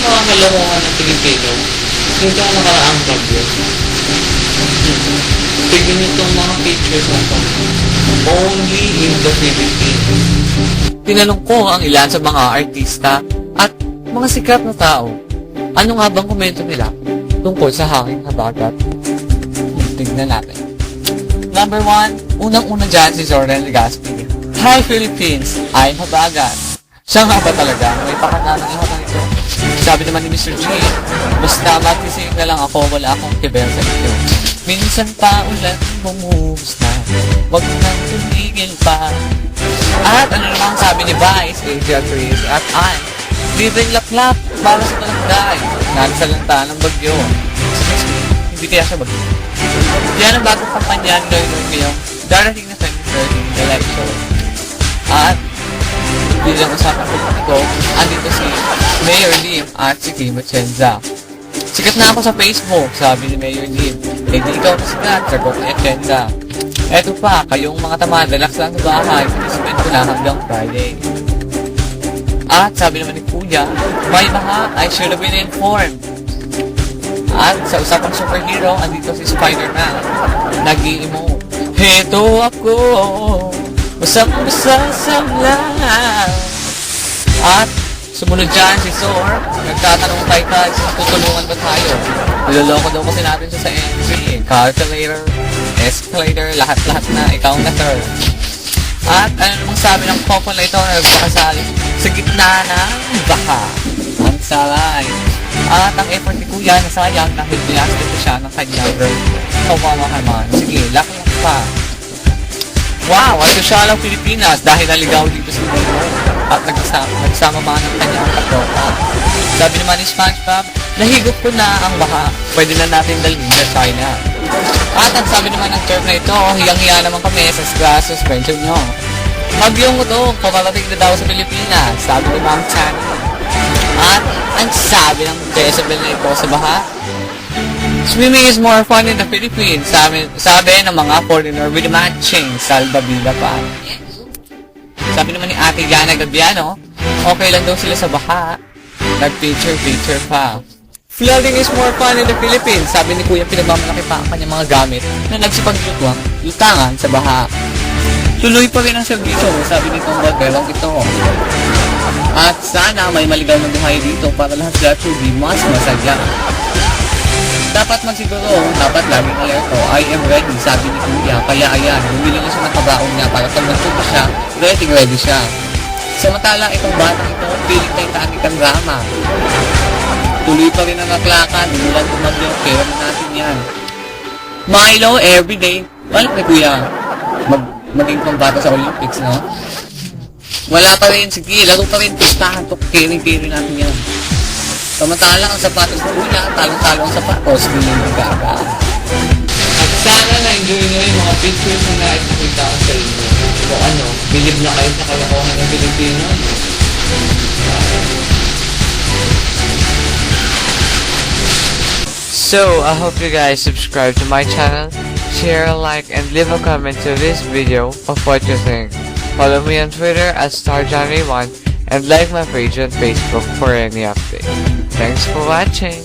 mga kalokohan ng Pilipino. Ito ang nakaraang bagyo. Tignan nyo itong mga pictures na ito. Only in the Philippines. Tinanong ko ang ilan sa mga artista at mga sikat na tao. Ano nga bang komento nila tungkol sa hangin habagat? Tignan natin. Number 1, unang-una dyan si Zornel Legazpi. Hi Philippines, I'm habagat. Siya nga ba talaga? May pakana ng ihabang ito. Sabi naman ni Mr. G, basta matising na lang ako, wala akong kibel sa inyo. Minsan pa ulan bumuhos na, wag nang tumigil pa. At ano naman sabi ni Vice, Adrian Reyes at Ann, libreng laklap para sa talagday. Nalisalanta ng bagyo. Hindi kaya siya bagyo. Yan ang bagong kampanya ngayong darating na 2030 election. At bilang usapang politiko, andito si Mayor Lim at si Kim Atienza. Sikat na ako sa Facebook, sabi ni Mayor Lim. Eh di ikaw na sikat, sagot ni Atienza. Eto pa, kayong mga tamad, relax lang sa bahay, sinisipin ko na hanggang Friday. At sabi naman ni Kuya, may baha, I should have been informed. At sa usapang superhero, andito si Spider-Man. Nag-i-emote. Heto ako, usap-usap sa lang. At sumunod dyan si Zor, nagtatanong kay Taj, tutulungan ba tayo? Niloloko daw kasi natin siya sa entry. Calculator, escalator, lahat-lahat na, ikaw na sir. At ano namang sabi ng couple na ito na nagpakasali sa gitna ng baha. Ang salay. At ang effort ni Kuya na sayang dahil binasket ko siya ng kanyang girl. Kawawa naman. Sige, laki pa. Wow, ang sosyal ang Pilipinas dahil naligaw dito sa mundo at nagsama mga ng kanyang katropa. Sabi naman ni SpongeBob, nahigop ko na ang baha. Pwede na natin dalhin sa China. At ang sabi naman ng term na ito, hiyang-hiya naman kami sa suspension nyo. Bagyong ito, paparating na daw sa Pilipinas, sabi ni Ma'am Chan. At ang sabi ng Jezebel na ito sa baha, swimming is more fun in the Philippines, sabi ng mga foreigner with matching salbabida pa. Sabi naman ni Ate Yana Gabiano, okay lang daw sila sa baha. Nag-picture pa. Flooding is more fun in the Philippines, sabi ni Kuya pinagmamalaki pa ang kanyang mga gamit na nagsipaglutuang lutangan sa baha. Tuloy pa rin ang serbisyo, sabi nitong modelong ito. At sana may maligaw na buhay dito para lahat sila to be mas masaya. Dapat magsiguro, dapat laging alerto. I am ready, sabi ni Kuya. Kaya ayan, bumili na siya ng kabaong niya para pag nagtuto siya, ready siya. Samantala, itong batang ito, piling Titanic ang drama. Tuloy pa rin ang naklakan, umulan tumagyo, kaya na natin yan. Milo, everyday. Wala ni Kuya. Maging pambata sa Olympics, no? Wala pa rin, sige, laro pa rin, pistahan to, carry natin yan. Samantala ang sapatos ng Kuya, talong-talong ang sapatos, hindi yung gaga. At sana na-enjoy nyo yung mga pictures na naipakita ko sa inyo. Kung ano, bilib na kayo sa kalokohan ng Pilipino. So, I hope you guys subscribe to my channel, share, like, and leave a comment to this video of what you think. Follow me on Twitter at StarJohnny1 and like my page on Facebook for any update. Thanks for watching.